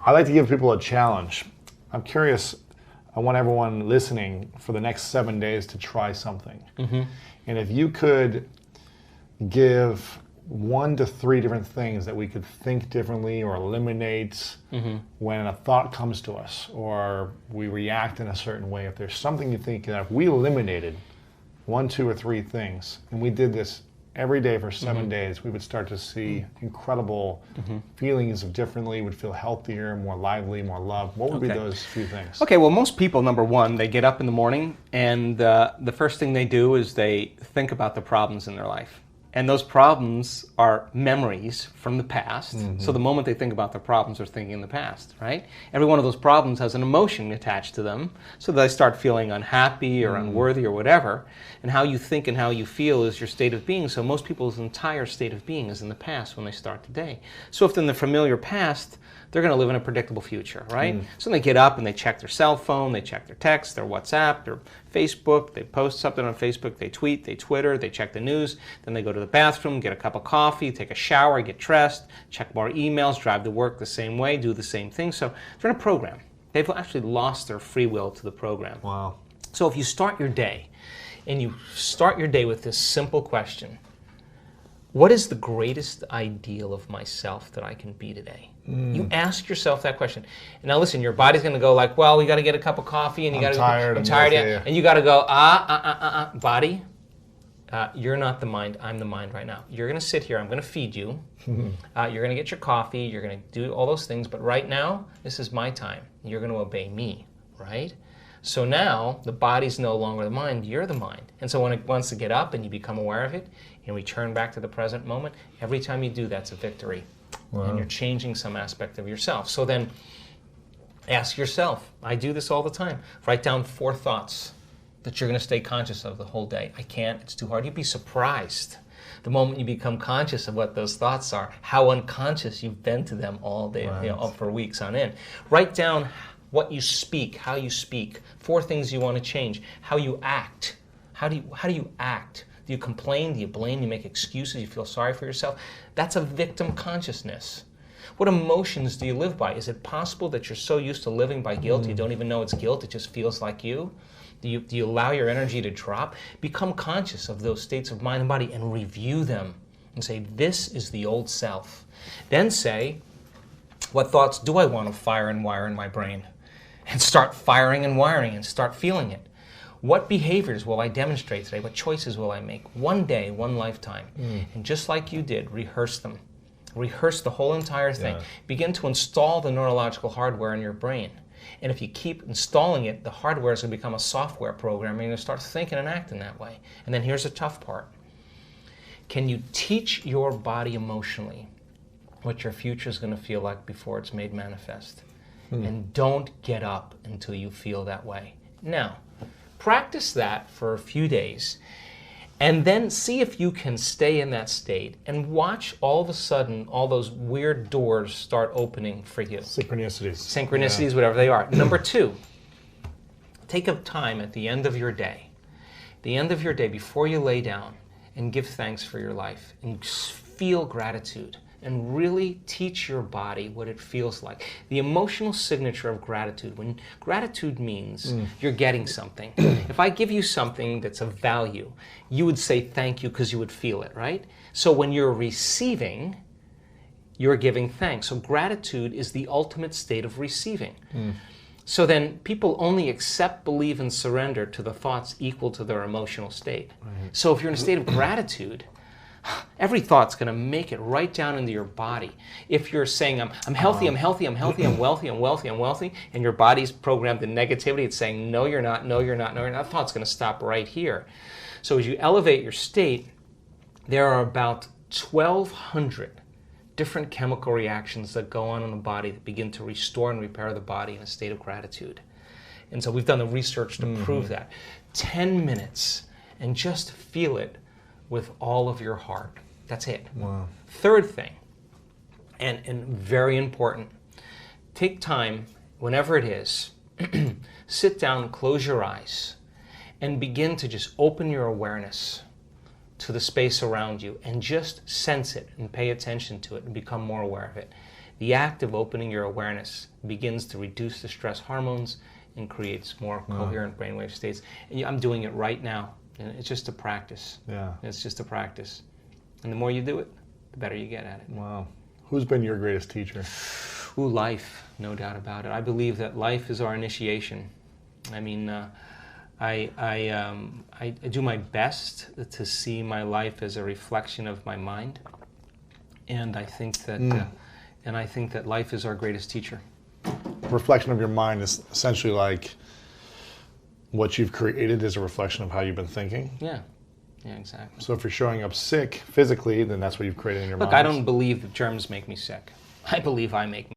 I like to give people a challenge. I'm curious, I want everyone listening for the next 7 days to try something. And if you could give 1 to 3 different things that we could think differently or eliminate when a thought comes to us or we react in a certain way, if there's something you think that if we eliminated 1, 2, or 3 things, and we did this every day for 7 days, we would start to see incredible feelings of differently, would feel healthier, more lively, more loved. What would be those few things? Okay, well, most people, number one, they get up in the morning and the first thing they do is they think about the problems in their life. And those problems are memories from the past. So the moment they think about their problems, they're thinking in the past, right? Every one of those problems has an emotion attached to them. So they start feeling unhappy or unworthy or whatever. And how you think and how you feel is your state of being. So most people's entire state of being is in the past when they start the day. So if in the familiar past, they're going to live in a predictable future, right? So they get up and they check their cell phone, they check their text, their WhatsApp, their Facebook, they post something on Facebook, they tweet, they Twitter, they check the news, then they go to the bathroom, get a cup of coffee, take a shower, get dressed, check more emails, drive to work the same way, do the same thing. So they're in a program. They've actually lost their free will to the program. Wow. So if you start your day, and you start your day with this simple question, what is the greatest ideal of myself that I can be today? You ask yourself that question. And now listen, your body's going to go like, well, we got to get a cup of coffee, and you got to. I'm tired. And you got to go, body. You're not the mind. I'm the mind right now. You're going to sit here. I'm going to feed you. You're going to get your coffee. You're going to do all those things. But right now, this is my time. You're going to obey me, right? So now the body's no longer the mind. You're the mind. And so when it wants to get up and you become aware of it and return back to the present moment, every time you do, that's a victory. Wow. And you're changing some aspect of yourself. So then ask yourself, I do this all the time, write down 4 thoughts that you're going to stay conscious of the whole day. I can't, it's too hard. You'd be surprised the moment you become conscious of what those thoughts are, how unconscious you've been to them all day, for weeks on end. Write down what you speak, how you speak, 4 things you want to change, how you act. How do you act? Do you complain? Do you blame? Do you make excuses? Do you feel sorry for yourself? That's a victim consciousness. What emotions do you live by? Is it possible that you're so used to living by guilt you don't even know it's guilt, it just feels like you? Do you allow your energy to drop? Become conscious of those states of mind and body and review them and say, this is the old self. Then say, what thoughts do I want to fire and wire in my brain? And start firing and wiring and start feeling it. What behaviors will I demonstrate today? What choices will I make? One day, one lifetime. And just like you did, rehearse them. Rehearse the whole entire thing. Begin to install the neurological hardware in your brain. And if you keep installing it, the hardware is going to become a software program, and you're going to start thinking and acting that way. And then here's the tough part. Can you teach your body emotionally what your future is going to feel like before it's made manifest? And don't get up until you feel that way. Now, practice that for a few days, and then see if you can stay in that state and watch all of a sudden all those weird doors start opening for you. Synchronicities, whatever they are. Number 2, take a time at the end of your day, before you lay down, and give thanks for your life and feel gratitude. And really teach your body what it feels like. The emotional signature of gratitude. When gratitude means you're getting something. If I give you something that's of value, you would say thank you because you would feel it, right? So when you're receiving, you're giving thanks. So gratitude is the ultimate state of receiving. So then people only accept, believe, and surrender to the thoughts equal to their emotional state. So if you're in a state of gratitude, every thought's going to make it right down into your body. If you're saying, I'm healthy, I'm healthy, I'm healthy, I'm wealthy, I'm wealthy, I'm wealthy, and your body's programmed in negativity, it's saying, no, you're not, no, you're not, no, you're not, that thought's going to stop right here. So as you elevate your state, there are about 1,200 different chemical reactions that go on in the body that begin to restore and repair the body in a state of gratitude. And so we've done the research to prove that. 10 minutes, and just feel it with all of your heart. That's it. Wow. Third thing, and very important, take time, whenever it is, sit down, close your eyes, and begin to just open your awareness to the space around you and just sense it and pay attention to it and become more aware of it. The act of opening your awareness begins to reduce the stress hormones and creates more coherent brainwave states. And I'm doing it right now. And it's just a practice. Yeah. It's just a practice. And the more you do it, the better you get at it. Wow. Who's been your greatest teacher? Ooh, life, no doubt about it. I believe that life is our initiation. I mean, I do my best to see my life as a reflection of my mind, and I think that life is our greatest teacher. Reflection of your mind is essentially like what you've created is a reflection of how you've been thinking. Yeah, exactly. So if you're showing up sick physically, then that's what you've created in your mind. Look, I don't believe that germs make me sick. I believe I make me.